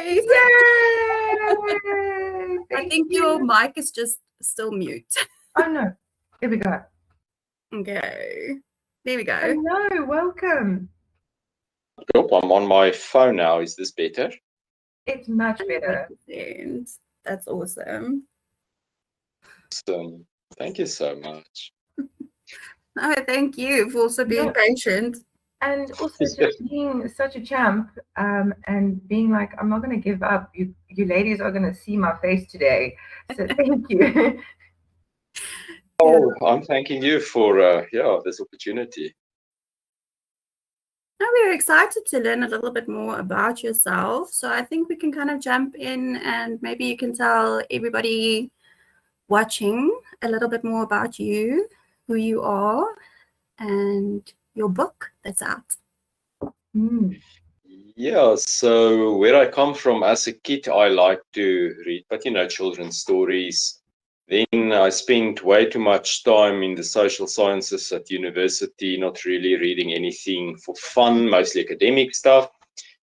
Yay! I think your mic is just still mute. Oh no, here we go. Okay, there we go. Hello, welcome. Yep, I'm on my phone now. Is this better? It's much better. 100%. That's awesome. Awesome. Thank you so much. No, thank you for also being patient. And also just being such a champ, and being like, I'm not going to give up. You ladies are going to see my face today. So thank you. Oh, I'm thanking you for this opportunity. Now we're excited to learn a little bit more about yourself. So I think we can kind of jump in and maybe you can tell everybody watching a little bit more about you, who you are, and your book that's out. Yeah, so where I come from as a kid, I like to read, but children's stories. Then I spent way too much time in the social sciences at university, not really reading anything for fun, mostly academic stuff.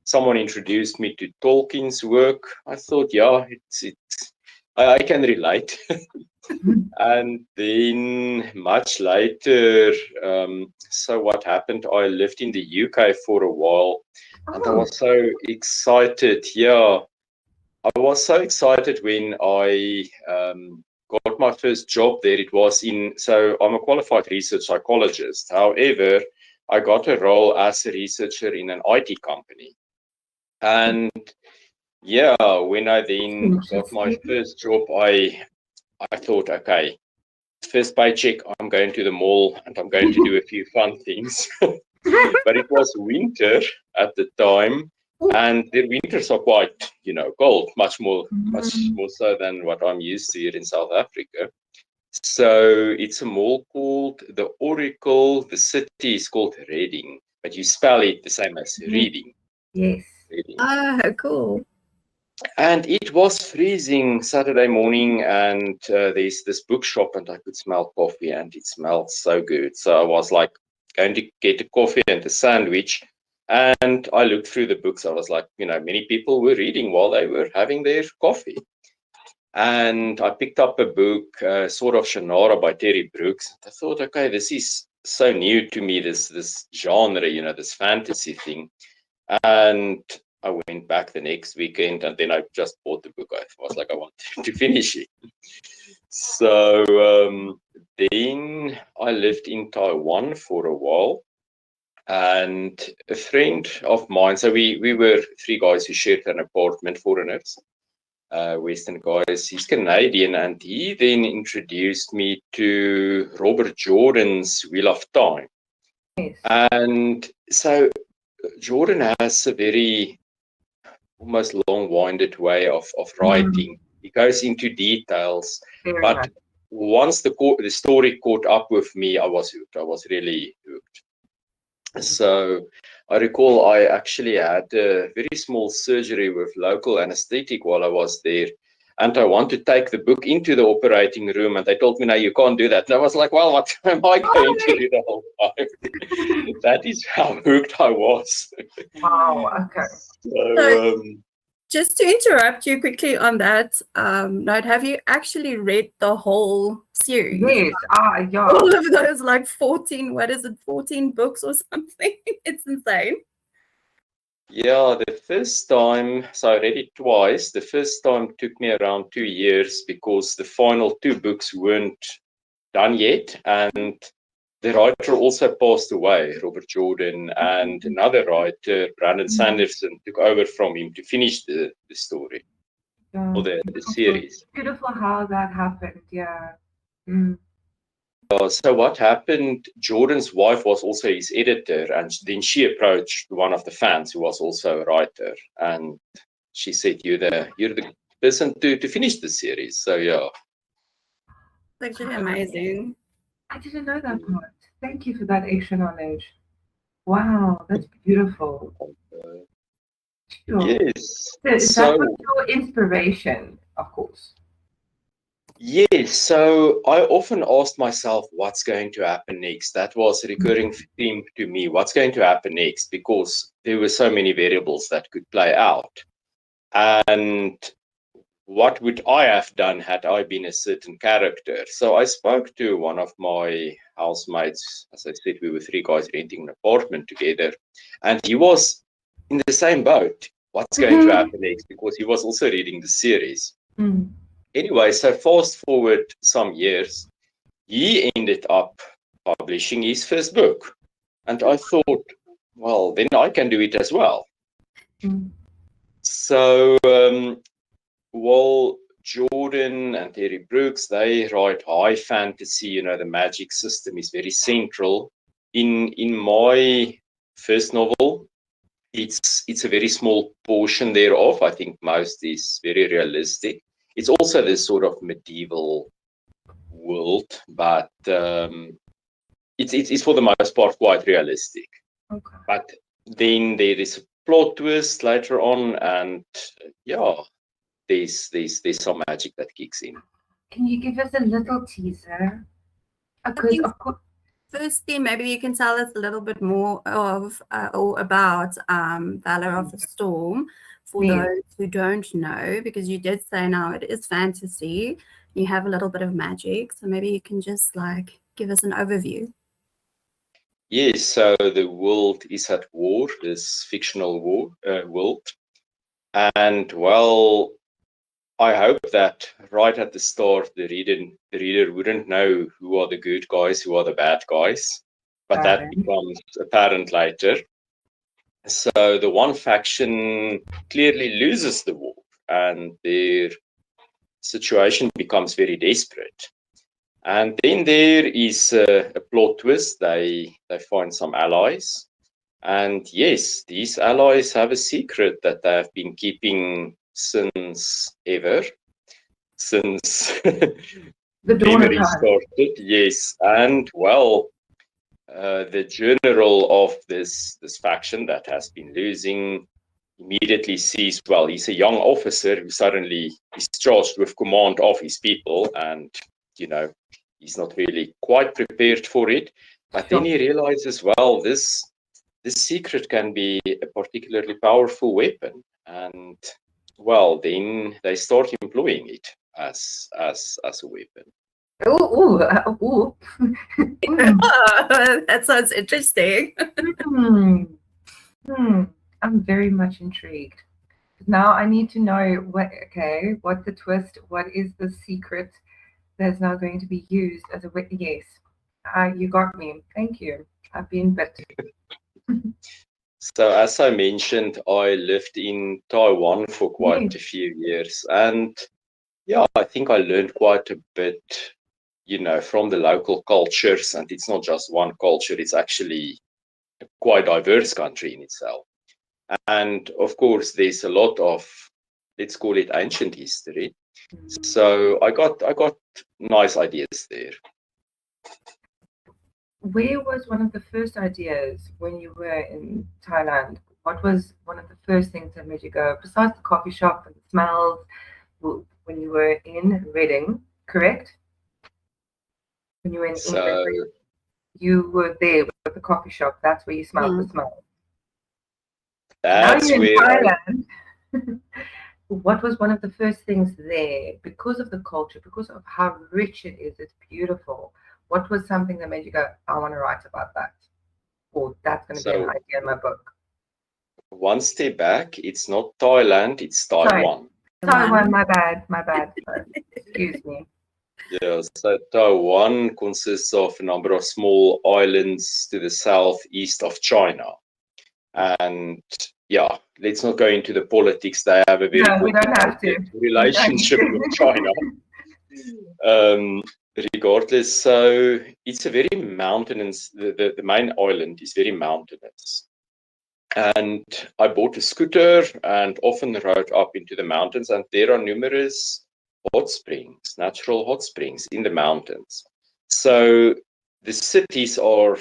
Someone introduced me to Tolkien's work. I thought, yeah, I can relate. And then much later, so what happened, I lived in the UK for a while, and I was so excited. Yeah, I was so excited when I got my first job there. It was so I'm a qualified research psychologist. However, I got a role as a researcher in an IT company. And yeah, when I then got my first job, I thought, okay, first paycheck, I'm going to the mall and I'm going to do a few fun things. But it was winter at the time, and the winters are quite, cold, much more so than what I'm used to here in South Africa. So it's a mall called the Oracle. The city is called Reading, but you spell it the same as reading. Yes. Reading. Oh, cool. And it was freezing Saturday morning, and there's this bookshop, and I could smell coffee, and it smelled so good. So I was like going to get a coffee and a sandwich, and I looked through the books. I was like, many people were reading while they were having their coffee. And I picked up a book, Sword of Shannara by Terry Brooks. I thought, okay, this is so new to me, this genre, this fantasy thing. And I went back the next weekend, and then I just bought the book. I was like, I want to finish it. So then I lived in Taiwan for a while, and a friend of mine, so we were three guys who shared an apartment, foreigners, Western guys. He's Canadian, and he then introduced me to Robert Jordan's Wheel of Time. Yes. And so Jordan has a very almost long-winded way of writing. He goes into details, but once the story caught up with me, I was hooked. I was really hooked. So I recall I actually had a very small surgery with local anesthetic while I was there. And I want to take the book into the operating room, and they told me, no, you can't do that. And I was like, well, what am I going to do the whole time? That is how hooked I was. Wow, okay. So, just to interrupt you quickly on that note, have you actually read the whole series? Yes, yeah. All of those, like 14 books or something? It's insane. Yeah, the first time, so I read it twice. The first time took me around 2 years because the final two books weren't done yet. And the writer also passed away, Robert Jordan, and another writer, Brandon Sanderson, took over from him to finish the story or the series. Beautiful how that happened, yeah. So what happened, Jordan's wife was also his editor, and then she approached one of the fans who was also a writer, and she said, you're the person to finish the series. So yeah. It's actually amazing. I didn't know that part. Thank you for that extra knowledge. Wow, that's beautiful. Sure. Yes. That was your inspiration, of course. Yes, so I often asked myself, what's going to happen next? That was a recurring theme to me. What's going to happen next? Because there were so many variables that could play out. And what would I have done had I been a certain character? So I spoke to one of my housemates. As I said, we were three guys renting an apartment together, and he was in the same boat. What's going to happen next? Because he was also reading the series. Anyway, so fast forward some years, he ended up publishing his first book. And I thought, well, then I can do it as well. So, well, Jordan and Terry Brooks, they write high fantasy. You know, the magic system is very central. In my first novel, it's a very small portion thereof. I think most is very realistic. It's also this sort of medieval world, but it's for the most part quite realistic. Okay. But then there is a plot twist later on, and yeah, there's some magic that kicks in. Can you give us a little teaser? Because of course. Firstly, maybe you can tell us a little bit more of or about Valor of the Storm for those who don't know, because you did say now it is fantasy. You have a little bit of magic, so maybe you can just like give us an overview. Yes, so the world is at war, this fictional world, and well, I hope that right at the start, the reader wouldn't know who are the good guys, who are the bad guys, but that becomes apparent later. So the one faction clearly loses the war, and their situation becomes very desperate. And then there is a plot twist. They find some allies, and yes, these allies have a secret that they have been keeping since ever. Since the dawn of memory time started, yes. And well, the general of this faction that has been losing immediately sees, well, he's a young officer who suddenly is charged with command of his people, and you know, he's not really quite prepared for it. But then he realizes, well, this secret can be a particularly powerful weapon, and well, then they start employing it as a weapon. Ooh. That sounds interesting. I'm very much intrigued. Now I need to know what's the twist? What is the secret that's now going to be used as a weapon? Yes, you got me. Thank you. I've been bit. So as I mentioned, I lived in Taiwan for quite a few years, and yeah, I think I learned quite a bit, you know, from the local cultures. And it's not just one culture, it's actually a quite diverse country in itself. And of course, there's a lot of, let's call it, ancient history. So I got nice ideas there. Where was one of the first ideas when you were in Thailand? What was one of the first things that made you go, besides the coffee shop and the smells, when you were in Reading, correct? When you were in England, you were there with the coffee shop. That's where you smelled the smell. That's now you're in where Thailand. What was one of the first things there, because of the culture, because of how rich it is, it's beautiful? What was something that made you go, I want to write about that? Or that's going to be an idea in my book? One step back, it's not Thailand, it's Taiwan. Taiwan, my bad. Excuse me. Yeah, so Taiwan consists of a number of small islands to the southeast of China. And yeah, let's not go into the politics. They have a very complicated relationship with China. Regardless, so it's a very mountainous, the main island is very mountainous. And I bought a scooter and often rode up into the mountains, and there are numerous hot springs, natural hot springs in the mountains. So the cities are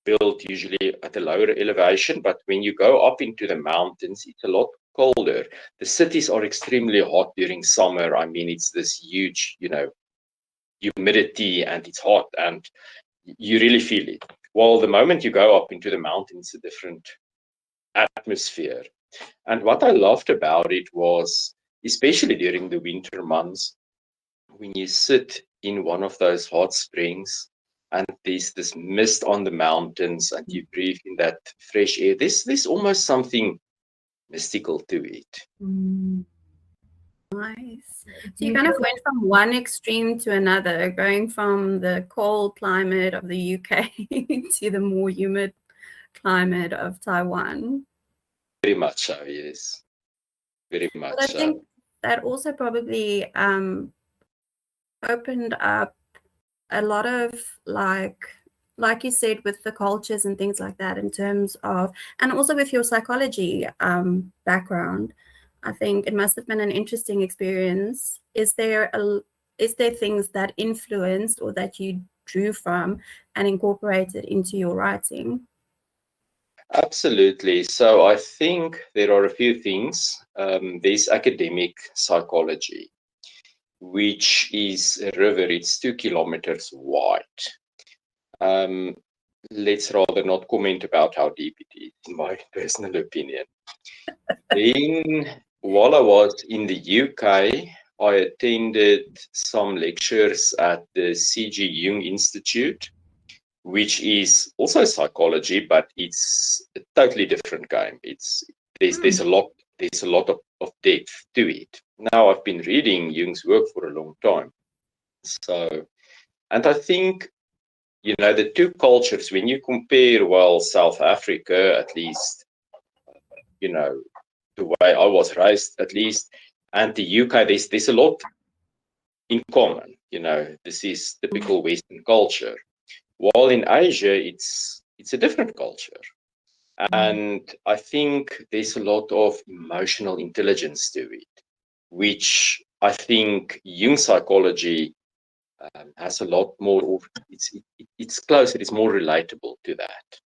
built usually at a lower elevation, but when you go up into the mountains, it's a lot colder. The cities are extremely hot during summer. I mean, it's this huge, you know, humidity, and it's hot, and you really feel it. Well, the moment you go up into the mountains, a different atmosphere. And what I loved about it was, especially during the winter months, when you sit in one of those hot springs and there's this mist on the mountains and you breathe in that fresh air, there's almost something mystical to it. Nice. So you kind of went from one extreme to another, going from the cold climate of the UK to the more humid climate of Taiwan. Very much so, yes. Very much But I so. think that also probably opened up a lot of, like you said, with the cultures and things like that, in terms of, and also with your psychology background. I think it must have been an interesting experience. Is there things that influenced or that you drew from and incorporated into your writing? Absolutely. So I think there are a few things. There's academic psychology, which is a river. It's 2 kilometers wide. Let's rather not comment about how deep it is, in my personal opinion. Then, while I was in the UK, I attended some lectures at the C.G. Jung Institute, which is also psychology, but it's a totally different game. There's a lot of depth to it. Now I've been reading Jung's work for a long time. So, and I think, the two cultures, when you compare, well, South Africa, at least, the way I was raised, at least, and the UK, there's a lot in common. This is typical Western culture. While in Asia, it's a different culture. And I think there's a lot of emotional intelligence to it, which I think Jung psychology has a lot more. It's closer. It's more relatable to that.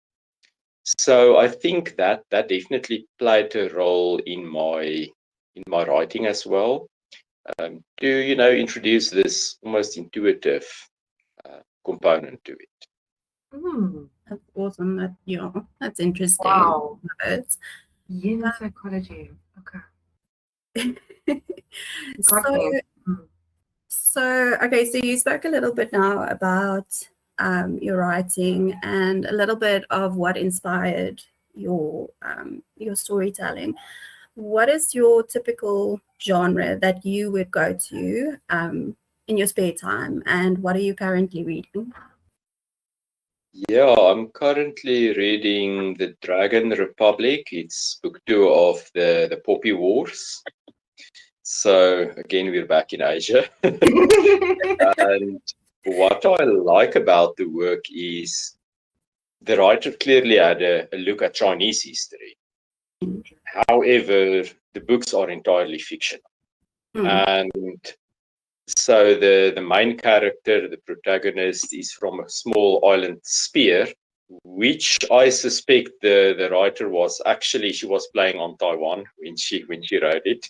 So I think that definitely played a role in my writing as well. To introduce this almost intuitive component to it. That's awesome. That's interesting. Wow. It's, Yin psychology. Okay. So you spoke a little bit now about your writing and a little bit of what inspired your storytelling. What is your typical genre that you would go to in your spare time, and what are you currently reading? Yeah, I'm currently reading The Dragon Republic. It's book 2 of the Poppy Wars. So again, we're back in Asia. And what I like about the work is the writer clearly had a look at Chinese history. However, the books are entirely fictional. And so the main character, the protagonist, is from a small island Spear, which I suspect the writer she was playing on Taiwan when she wrote it.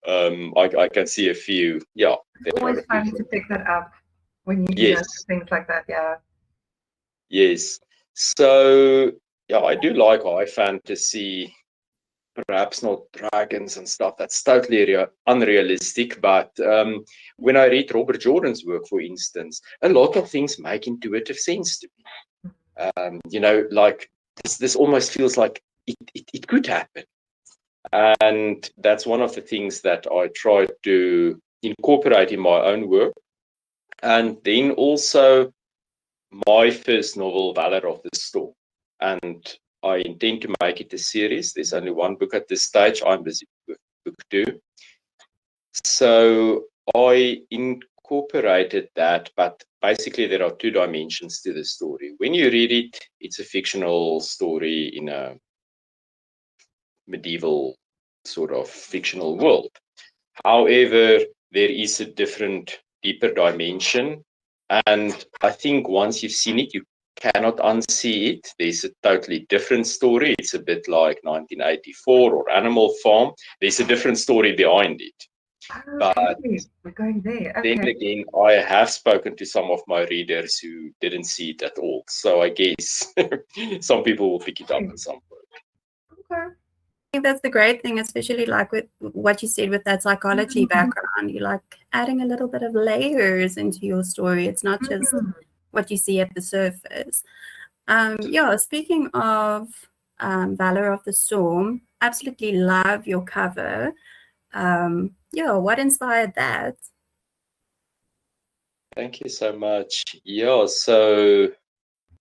I can see a few. Yeah, it's always fun to pick that up when you notice things like that. Yeah. Yes. So yeah, I do like high fantasy. Perhaps not dragons and stuff. That's totally unrealistic. But when I read Robert Jordan's work, for instance, a lot of things make intuitive sense to me. Like this almost feels like it could happen. And that's one of the things that I try to incorporate in my own work. And then also my first novel, Valor of the Storm. And I intend to make it a series. There's only one book at this stage. I'm busy with book 2. So I incorporated that, but basically there are 2 dimensions to the story. When you read it, it's a fictional story in a medieval sort of fictional world. However, there is a different, deeper dimension. And I think once you've seen it, you cannot unsee it. There's a totally different story. It's a bit like 1984 or Animal Farm. There's a different story behind it. Okay, But we're going there. Okay. then again, I have spoken to some of my readers who didn't see it at all. So I guess some people will pick it up at some point. Okay. think that's the great thing, especially like with what you said with that psychology background. You're like adding a little bit of layers into your story. It's not just what you see at the surface. Yeah, speaking of Valor of the Storm, absolutely love your cover. Yeah, what inspired that? Thank you so much. Yeah, so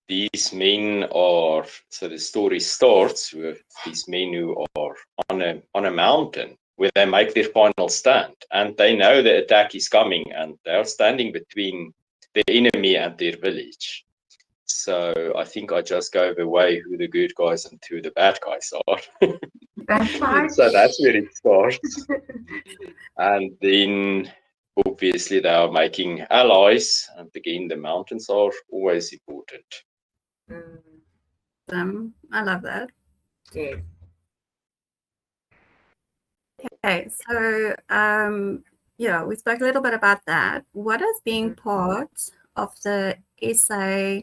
these men are, so the story starts with these men who are on a mountain where they make their final stand, and they know the attack is coming, and they are standing between the enemy and their village. So I think I just gave away who the good guys and who the bad guys are. That's fine. So that's where it starts. And then obviously they are making allies, and again the mountains are always important. I love that. Yes. Okay, so yeah, we spoke a little bit about that. What does being part of the SA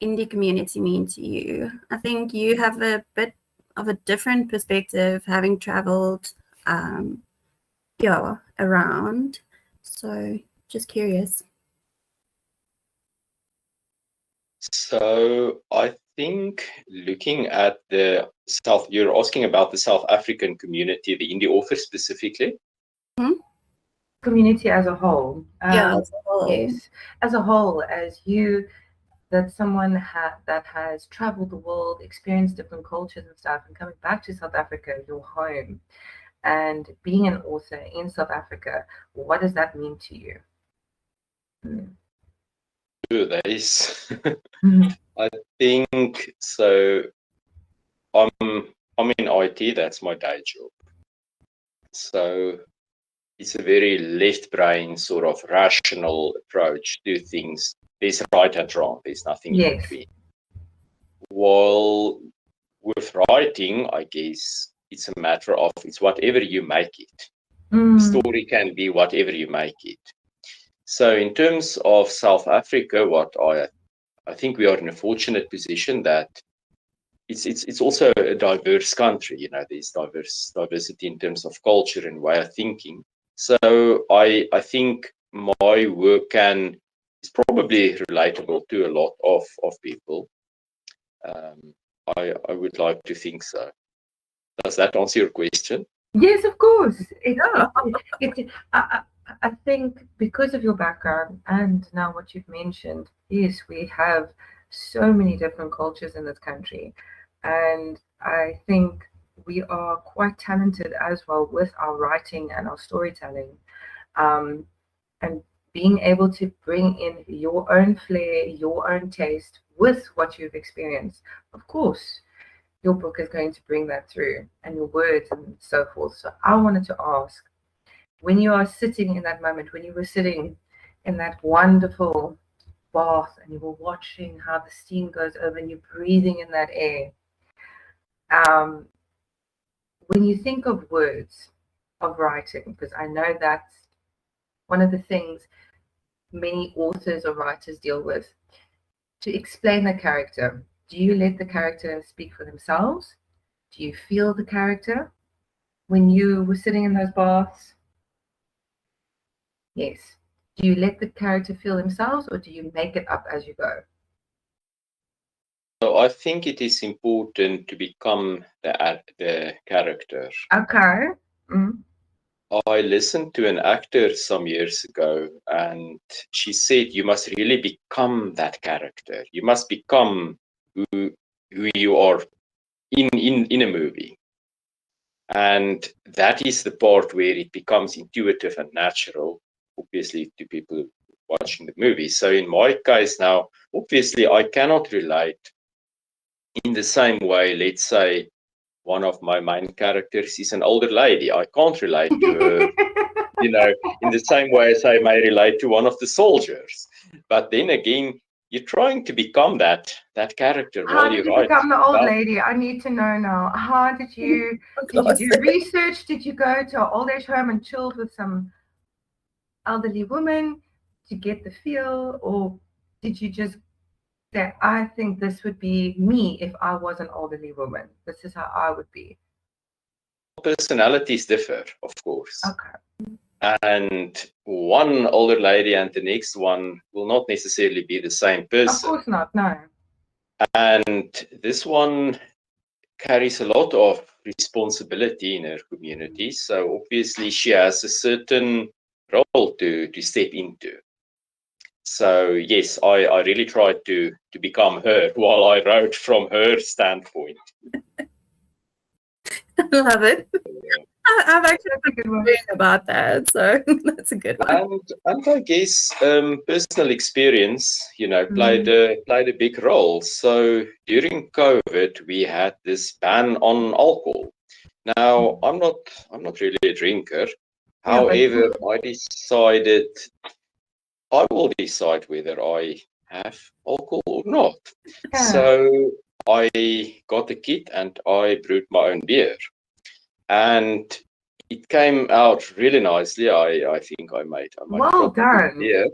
indie community mean to you? I think you have a bit of a different perspective, having traveled yeah, around. So just curious. So I think looking at you're asking about the South African community, the indie authors specifically? Community as a whole. Yeah, as a whole. Yes, as a whole, that someone that has traveled the world, experienced different cultures and stuff, and coming back to South Africa, your home, and being an author in South Africa, what does that mean to you? That is, I think so. I'm in IT. That's my day job. So it's a very left brain sort of rational approach to things. There's right and wrong. There's nothing in between. While with writing, I guess it's a matter of it's whatever you make it. The story can be whatever you make it. So in terms of South Africa, what I think we are in a fortunate position that it's also a diverse country. You know, there's diversity in terms of culture and way of thinking. So I think my work is probably relatable to a lot of people. I would like to think so. Does that answer your question? Yes, of course. I think because of your background and now what you've mentioned, yes, we have so many different cultures in this country. And I think we are quite talented as well with our writing and our storytelling. And being able to bring in your own flair, your own taste with what you've experienced. Of course, your book is going to bring that through, and your words and so forth. So I wanted to ask, when you are sitting in that moment, when you were sitting in that wonderful bath and you were watching how the steam goes over and you're breathing in that air, when you think of words of writing, because I know that's one of the things many authors or writers deal with, to explain the character, do you let the character speak for themselves? Do you feel the character when you were sitting in those baths? Yes. Do you let the character feel themselves, or do you make it up as you go? So I think it is important to become the character. Okay. I listened to an actor some years ago, and she said you must really become that character. You must become who you are in a movie. And that is the part where it becomes intuitive and natural, obviously, to people watching the movie. So in my case now, obviously, I cannot relate in the same way. Let's say one of my main characters is an older lady. I can't relate to her, you know, in the same way as I may relate to one of the soldiers. But then again, you're trying to become that character while you write. How did you become the old lady? I need to know now. How did you do research? Did you go to an old age home and chilled with some elderly woman to get the feel, or did you just say, I think this would be me if I was an elderly woman? This is how I would be. personalities differ, of course. Okay. And one older lady and the next one will not necessarily be the same Of person. course not. No. And this one carries a lot of responsibility in her community. So obviously she has a certain role to step into. So yes, I really tried to become her while I wrote from her standpoint. I love it. I've actually That's a good one. been reading about that, so that's a good one. And I guess personal experience, played a big role. So during COVID, we had this ban on alcohol. Now I'm not really a drinker. Yeah, but- However, I decided I will decide whether I have alcohol or not. Yeah. So I got a kit and I brewed my own beer. And it came out really nicely. I think I made Well done. beer.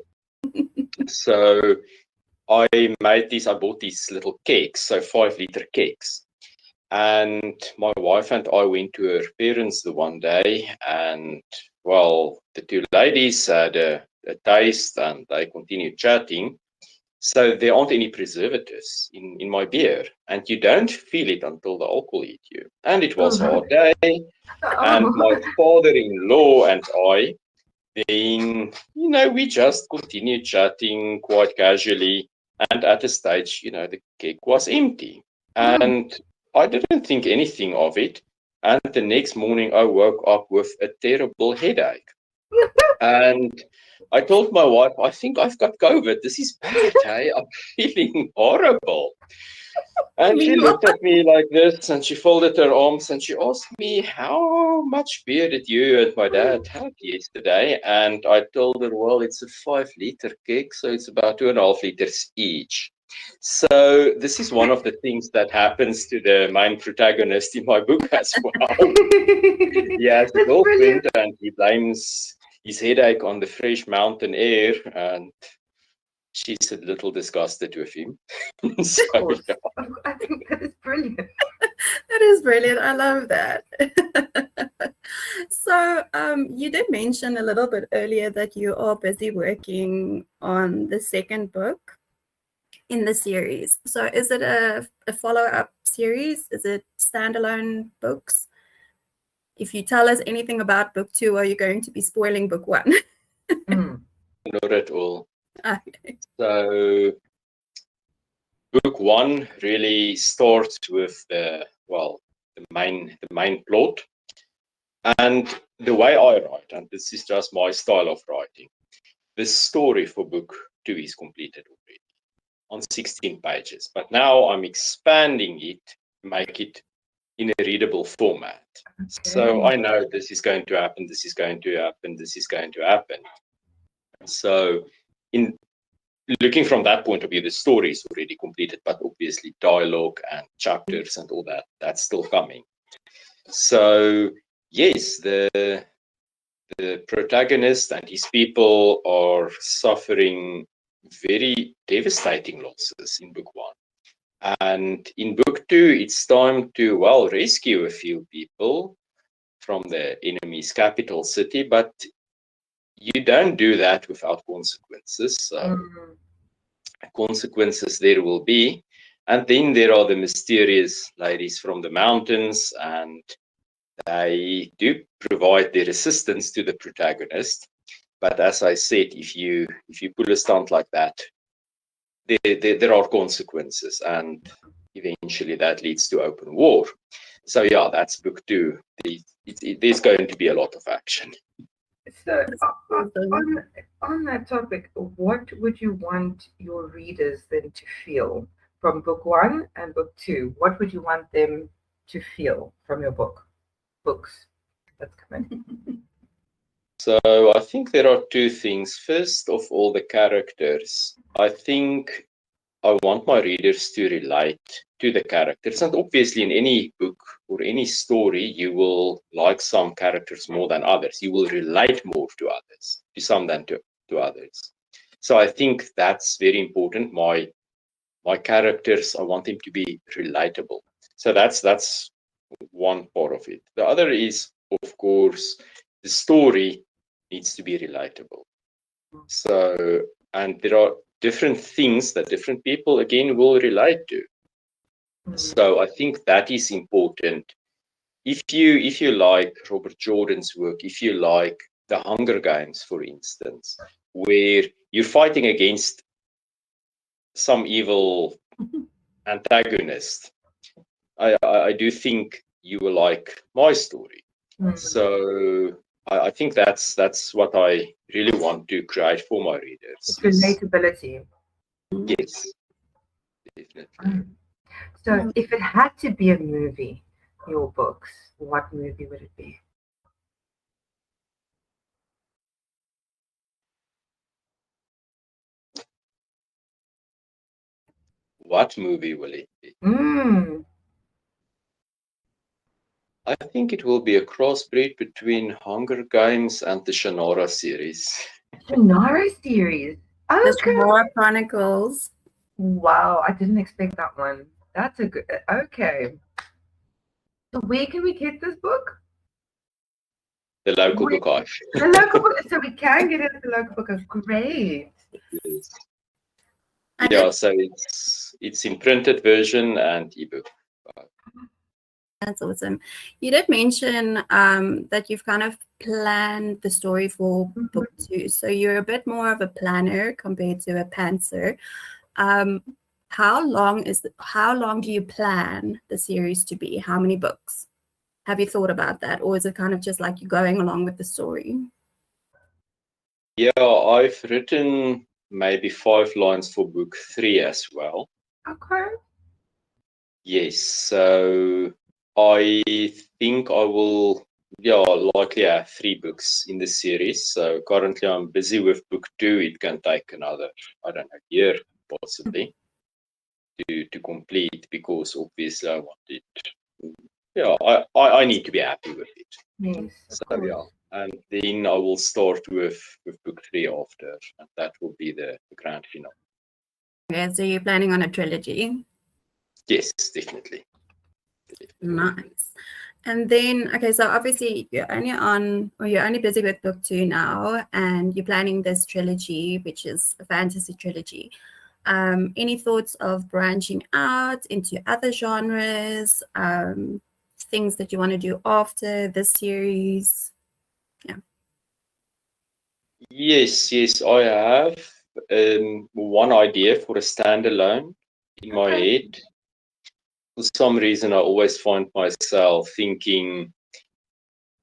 So I bought these little kegs, so 5-liter kegs. And my wife and I went to her parents the one day, and well, the two ladies had a taste and they continued chatting. So there aren't any preservatives in my beer, and you don't feel it until the alcohol hits you. And it was a hot day, and my father-in-law and I, then, we just continued chatting quite casually. And at a stage, the keg was empty. And I didn't think anything of it. And the next morning, I woke up with a terrible headache. And I told my wife, I think I've got COVID. This is bad, hey? I'm feeling horrible. And she looked at me like this and she folded her arms and she asked me, how much beer did you and my dad have yesterday? And I told her, well, it's a 5-liter keg, so it's about 2.5 liters each. So this is one of the things that happens to the main protagonist in my book as well. He has a girlfriend and he blames his headache on the fresh mountain air, and she's a little disgusted with him. So, yeah. I think that is brilliant. That is brilliant. I love that. So you did mention a little bit earlier that you are busy working on the second book in the series. So is it a follow-up series? Is it standalone books? If you tell us anything about book 2, are you going to be spoiling book 1? Not at all. Okay. So book 1 really starts with the main plot. And the way I write, and this is just my style of writing, the story for book 2 is completed already on 16 pages. But now I'm expanding it, make it in a readable format. Okay. So I know this is going to happen, this is going to happen, this is going to happen. So in looking from that point of view, the story is already completed, but obviously dialogue and chapters and all that, that's still coming. So yes, the protagonist and his people are suffering very devastating losses in book 1. And in book 2, it's time to, rescue a few people from the enemy's capital city, but you don't do that without consequences. So consequences there will be. And then there are the mysterious ladies from the mountains, and they do provide their assistance to the protagonist. But as I said, if you pull a stunt like that, there are consequences, and eventually that leads to open war. So yeah, that's book 2. There's going to be a lot of action. So on that topic, what would you want your readers then to feel from book 1 and book 2? What would you want them to feel from your books that's coming? So I think there are 2 things. First of all, the characters. I think I want my readers to relate to the characters. And obviously in any book or any story, you will like some characters more than others. You will relate more to others, to some than to others. So I think that's very important. My characters, I want them to be relatable. So that's one part of it. The other is, of course, the story needs to be relatable. So, and there are different things that different people, again, will relate to. So I think that is important. If you like Robert Jordan's work, if you like the Hunger Games, for instance, where you're fighting against some evil antagonist, I do think you will like my story. So I think that's what I really want to create for my readers. It's relatability. Yes, definitely. So if it had to be a movie, your books, what movie would it be? What movie will it be? I think it will be a crossbreed between Hunger Games and the Shannara series. Shannara series. The Shannara Chronicles. Wow, I didn't expect that one. That's a good. Okay. So where can we get this book? The local book arch. The local book. So we can get it at the local book. Great. Yes. Yeah, so it's in printed version and ebook. That's awesome. You did mention that you've kind of planned the story for book 2. So you're a bit more of a planner compared to a pantser. How long do you plan the series to be? How many books? Have you thought about that? Or is it kind of just like you're going along with the story? Yeah, I've written maybe 5 lines for book 3 as well. Okay. Yes, so I think I will, likely have 3 books in the series. So currently I'm busy with book 2. It can take another, I don't know, year possibly to complete, because obviously I want it. Yeah, I need to be happy with it. Yes. So yeah, and then I will start with book 3 after, and that will be the grand finale. Okay, so you're planning on a trilogy? Yes, definitely. Nice. And then, okay, so obviously you're only busy with book 2 now, and you're planning this trilogy, which is a fantasy trilogy. Any thoughts of branching out into other genres, things that you want to do after this series? Yeah. Yes, I have one idea for a standalone in my head. For some reason, I always find myself thinking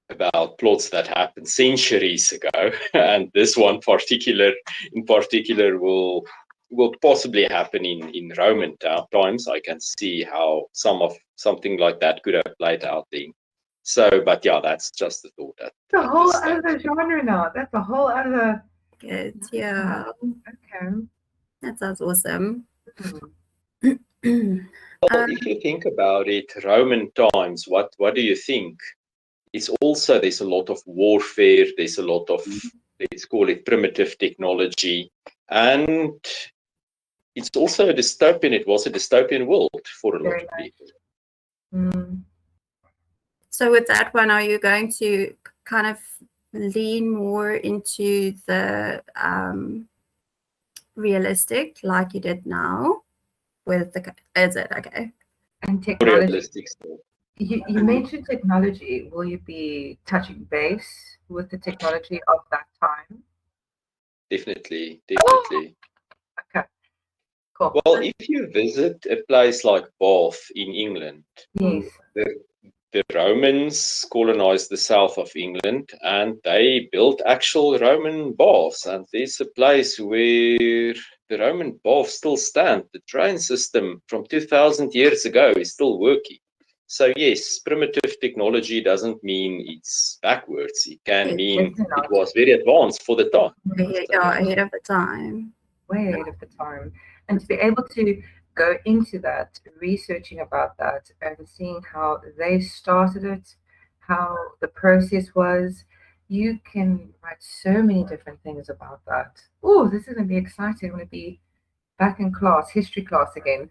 about plots that happened centuries ago, and this one in particular will possibly happen in Roman times. I can see how something like that could have played out then. So, but yeah, that's just a thought. That's a whole other genre now. That's a whole other. Good. Yeah. Okay. That sounds awesome. Well, if you think about it, Roman times, what do you think? It's also, there's a lot of warfare, there's a lot of, let's call it primitive technology, and it's also a dystopian, it was a dystopian world for a lot of people. So with that one, are you going to kind of lean more into the realistic like you did now with the, is it okay? And technology. Realistic stuff. You mentioned technology. Will you be touching base with the technology of that time? Definitely. Okay, cool. Well, if you visit a place like Bath in England, yes, the Romans colonized the south of England, and they built actual Roman baths. And there's a place where the Roman baths still stand. The train system from 2,000 years ago is still working. So yes, primitive technology doesn't mean it's backwards. It can mean it was very advanced for the time. Yeah, ahead of the time. Way ahead of the time. And to be able to go into that, researching about that and seeing how they started it, how the process was, you can write so many different things about that. Oh, this is going to be exciting. I'm going to be back in class, history class again.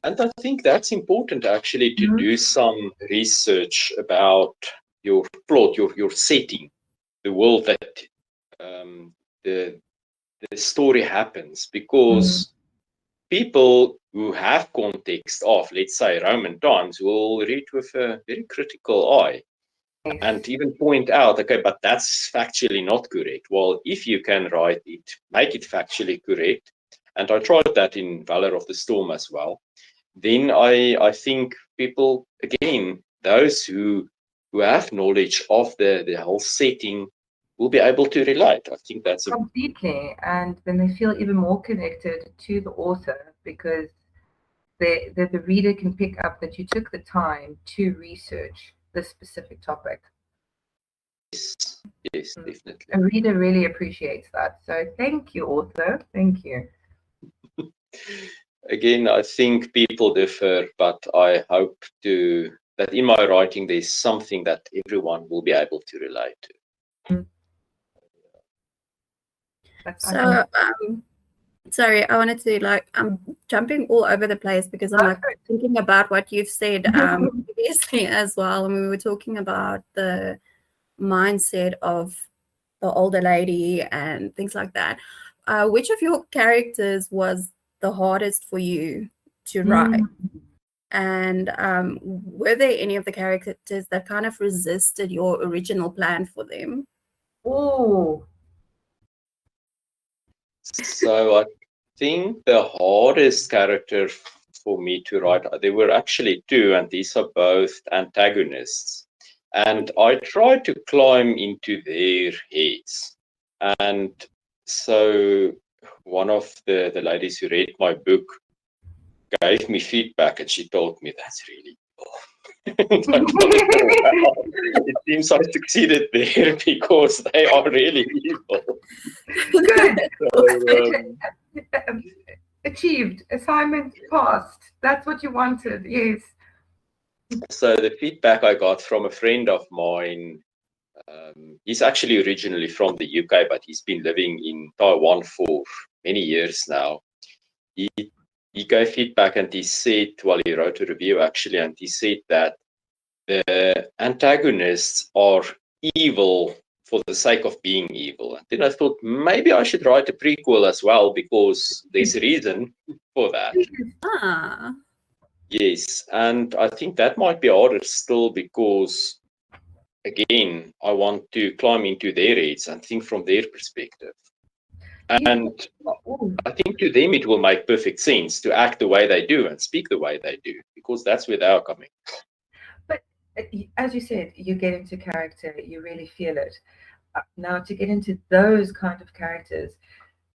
And I think that's important actually to do some research about your plot, your setting, the world that the story happens, because people who have context of, let's say, Roman times will read with a very critical eye and even point out, okay, but that's factually not correct. Well, if you can write it, make it factually correct, and I tried that in Valor of the Storm as well, then I think people, again, those who have knowledge of the whole setting will be able to relate. I think that's completely, and then they feel even more connected to the author because the reader can pick up that you took the time to research this specific topic. Yes, definitely. A reader really appreciates that. So thank you, author. Thank you. Again, I think people differ, but I hope that in my writing there's something that everyone will be able to relate to. So, sorry, I wanted to I'm jumping all over the place because I'm thinking about what you've said previously as well, and we were talking about the mindset of the older lady and things like that. Which of your characters was the hardest for you to write? And were there any of the characters that kind of resisted your original plan for them? So I think the hardest character for me to write, there were actually two, and these are both antagonists. And I tried to climb into their heads. And so one of the ladies who read my book gave me feedback, and she told me, that's really cool. It seems I succeeded there because they are really evil. Good. So, achieved. Assignment passed. That's what you wanted. Yes. So the feedback I got from a friend of mine, he's actually originally from the UK, but he's been living in Taiwan for many years now. He gave feedback, and he said, well, he wrote a review actually, and he said that the antagonists are evil for the sake of being evil. And then I thought maybe I should write a prequel as well, because there's a reason for that. Yes, and I think that might be harder still because, again, I want to climb into their heads and think from their perspective. And I think to them it will make perfect sense to act the way they do and speak the way they do, because that's where they are coming. But as you said, you get into character, you really feel it. Now, to get into those kind of characters,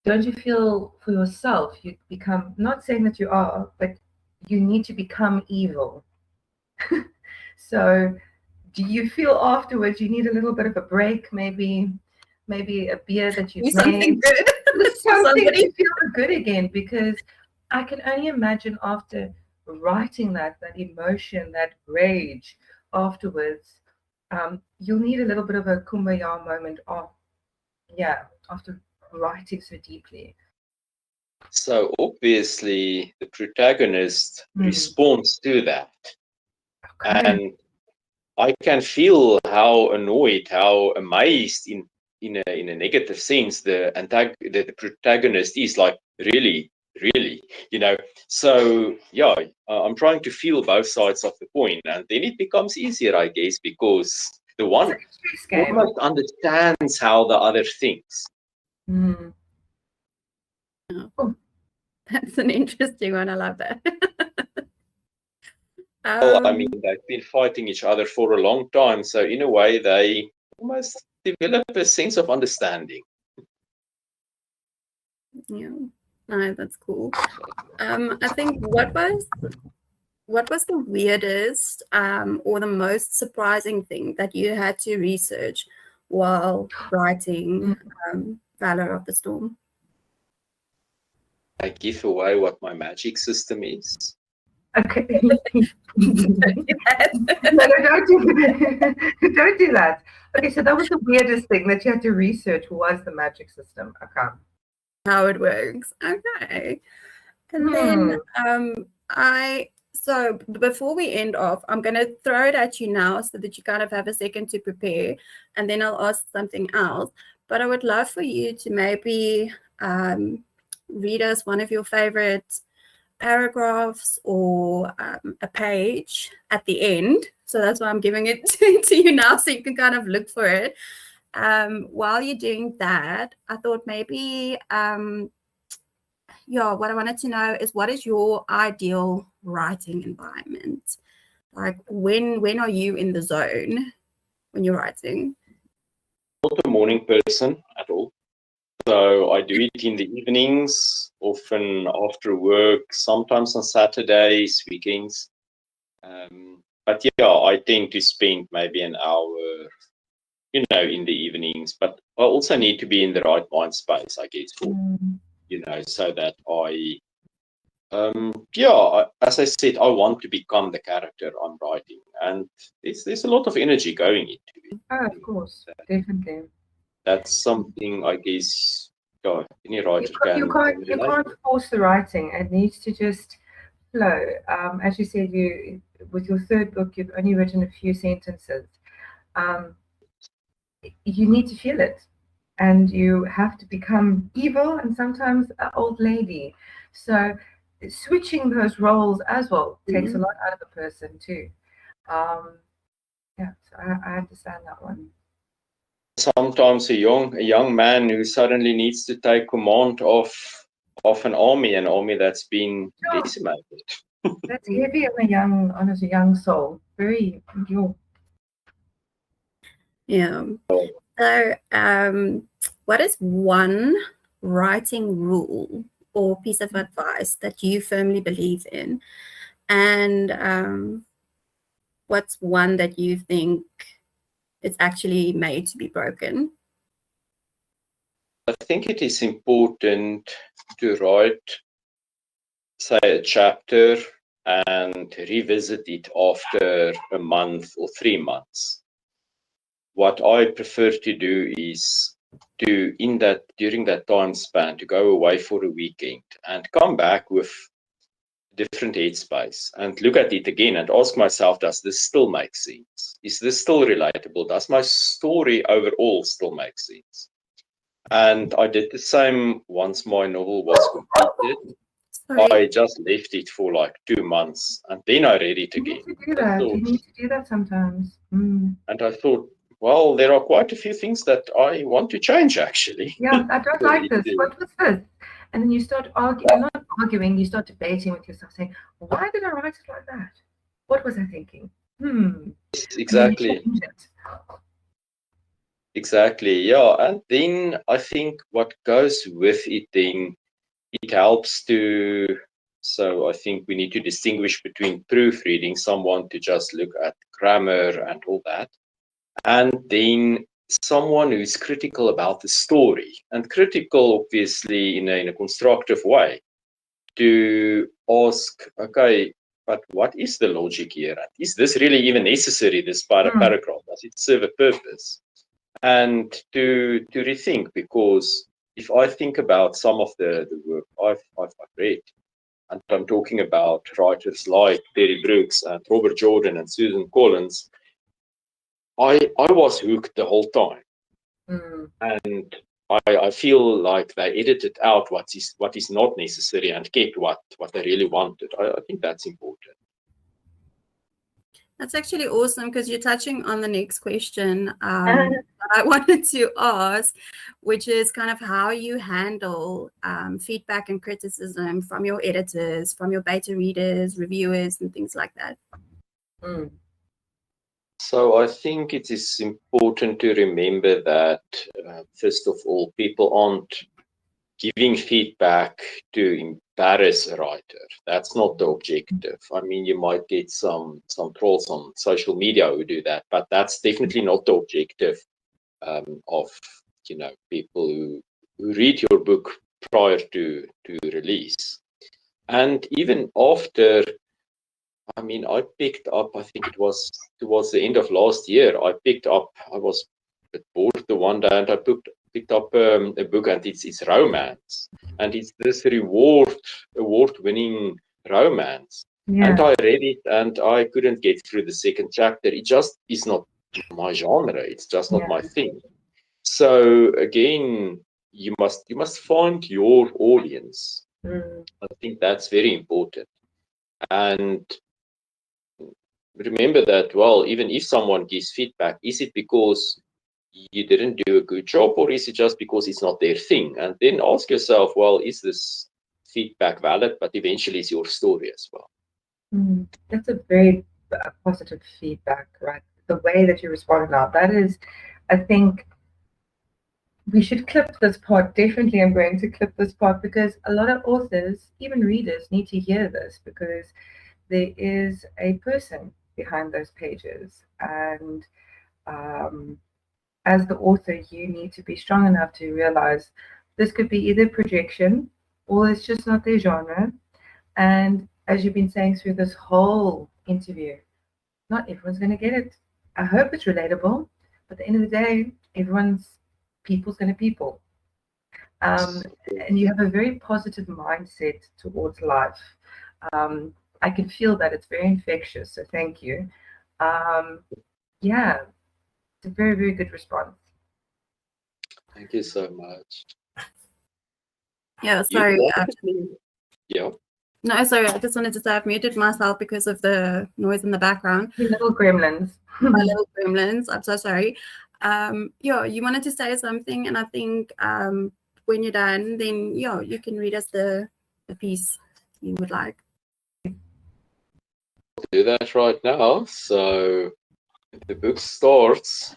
don't you feel for yourself you become, not saying that you are, but you need to become evil? So do you feel afterwards you need a little bit of a break, maybe a beer that you've something made, good. something to feel good again? Because I can only imagine after writing that emotion, that rage afterwards, you'll need a little bit of a kumbaya moment after writing so deeply. So obviously the protagonist responds to that. Okay. And I can feel how annoyed, how amazed in a negative sense the protagonist is, like, really, so yeah, I'm trying to feel both sides of the coin, and then it becomes easier, I guess, because the one almost understands how the other thinks. Oh, that's an interesting one. I love that. Well, I mean, they've been fighting each other for a long time, so in a way they almost develop a sense of understanding. Yeah, no, that's cool. I think what was the weirdest or the most surprising thing that you had to research while writing Valor of the Storm? I give away what my magic system is. Okay. No, don't do that. Don't do that. Okay, so that was the weirdest thing that you had to research, was the magic system. Okay. How it works. Okay. And then So before we end off, I'm going to throw it at you now so that you kind of have a second to prepare, and then I'll ask something else. But I would love for you to maybe read us one of your favorite paragraphs or a page at the end. So that's why I'm giving it to you now, so you can kind of look for it. While you're doing that, I thought maybe what I wanted to know is, what is your ideal writing environment? Like, when are you in the zone when you're writing? Not a morning person at all. So I do it in the evenings, often after work, sometimes on Saturdays, weekends. But yeah, I tend to spend maybe an hour, in the evenings. But I also need to be in the right mind space, I guess, for, so that as I said, I want to become the character I'm writing, and there's a lot of energy going into it. Oh, of course, definitely. That's something, I guess, any writer You can't force the writing. It needs to just flow. As you said, with your third book, you've only written a few sentences. You need to feel it, and you have to become evil and sometimes an old lady. So switching those roles as well takes a lot out of the person too. So I understand that one. Sometimes a young man who suddenly needs to take command of an army that's been decimated. That's heavy on a young soul. Very Yeah. So, what is one writing rule or piece of advice that you firmly believe in, and what's one that you think it's actually made to be broken? I think it is important to write, say, a chapter and revisit it after a month or 3 months. What I prefer to do is during that time span, to go away for a weekend and come back with different headspace and look at it again and ask myself, does this still make sense? Is this still relatable? Does my story overall still make sense? And I did the same once my novel was completed. Sorry. I just left it for like 2 months and then I read it again. You need to do that sometimes. And I thought, well, there are quite a few things that I want to change, actually. Yeah, I don't like this. What was this? And then you start arguing, you start debating with yourself, saying, why did I write it like that? What was I thinking? Exactly. Exactly, yeah. And then I think what goes with it, then it helps to, so I think we need to distinguish between proofreading, someone to just look at grammar and all that, and then someone who is critical about the story, and critical obviously in a constructive way, to ask, okay, but what is the logic here? And is this really even necessary, this paragraph? Does it serve a purpose? And to rethink, because if I think about some of the work I've read, and I'm talking about writers like Terry Brooks and Robert Jordan and Susan Collins, I was hooked the whole time. And I feel like they edited out what is not necessary and kept what they really wanted. I think that's important. That's actually awesome, because you're touching on the next question that I wanted to ask, which is kind of how you handle feedback and criticism from your editors, from your beta readers, reviewers, and things like that. So I think it is important to remember that, first of all, people aren't giving feedback to embarrass a writer. That's not the objective. I mean, you might get some trolls on social media who do that, but that's definitely not the objective of people who read your book prior to release. And even after, I mean, I picked up, I think it was towards the end of last year, I was a bit bored the one day, and I picked up a book, and it's romance, and it's this award-winning romance. And I read it and I couldn't get through the second chapter. It just is not my genre. It's just not my thing. So again, you must find your audience. I think that's very important. And remember that, well, even if someone gives feedback, is it because you didn't do a good job, or is it just because it's not their thing? And then ask yourself, well, is this feedback valid? But eventually it's your story as well. That's a very positive feedback, right? The way that you responded now, that is, I think we should clip this part. Definitely, I'm going to clip this part because a lot of authors, even readers, need to hear this because there is a person behind those pages. And as the author, you need to be strong enough to realize this could be either projection or it's just not their genre. And as you've been saying through this whole interview, not everyone's going to get it. I hope it's relatable, but at the end of the day, people's going to people. And you have a very positive mindset towards life. I can feel that it's very infectious, so thank you. Yeah, it's a very, very good response. Thank you so much. Yeah, sorry. Yeah. No, sorry, I just wanted to say I've muted myself because of the noise in the background. Your little gremlins. My little gremlins, I'm so sorry. Yeah, you wanted to say something, and I think when you're done, then yeah, you can read us the piece you would like. I'll do that right now. So the book starts.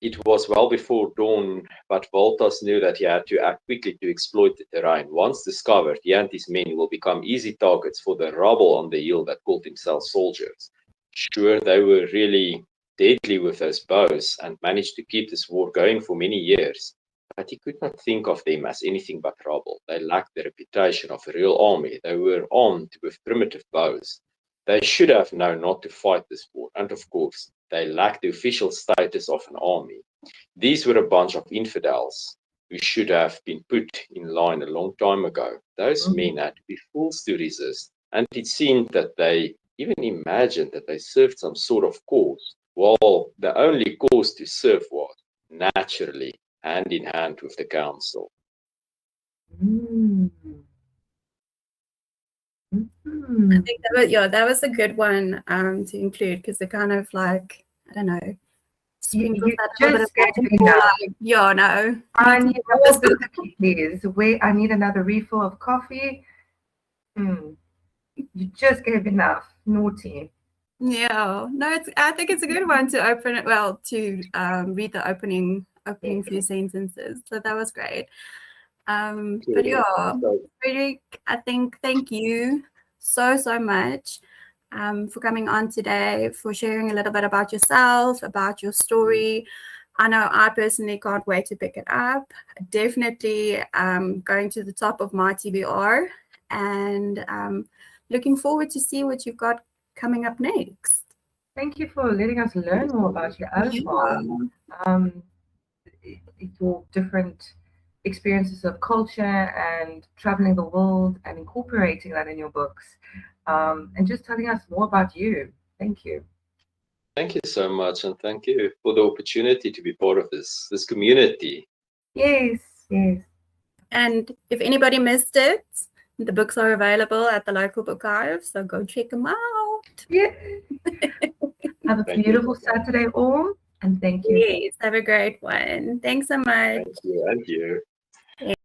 It was well before dawn, but Voltas knew that he had to act quickly to exploit the terrain. Once discovered, he and his men will become easy targets for the rabble on the hill that called themselves soldiers. Sure, they were really deadly with those bows and managed to keep this war going for many years, but he could not think of them as anything but rabble. They lacked the reputation of a real army. They were armed with primitive bows. They should have known not to fight this war, and of course, they lacked the official status of an army. These were a bunch of infidels who should have been put in line a long time ago. Those men had to be fools to resist, and it seemed that they even imagined that they served some sort of cause, while the only cause to serve was, naturally, hand in hand with the council. I think that was a good one to include because it kind of like, I don't know, sprinkles that little bit of yeah, no. I need more cookie, please. Wait, I need another refill of coffee. You just gave enough. Naughty. Yeah, no, I think it's a good one to open it. Well, to read the opening few sentences. So that was great. But yeah, Frederick, I think thank you so much for coming on today, for sharing a little bit about yourself, about your story. I know I personally can't wait to pick it up. Definitely going to the top of my TBR, and looking forward to see what you've got coming up next. Thank you for letting us learn more about you as well. Your different experiences of culture and traveling the world and incorporating that in your books, and just telling us more about you. Thank you. Thank you so much, and thank you for the opportunity to be part of this community. Yes. And if anybody missed it, the books are available at the local book archive, so go check them out. Yeah. Have a beautiful Saturday all, and thank you. Yes, have a great one. Thanks so much. Thank you, and you.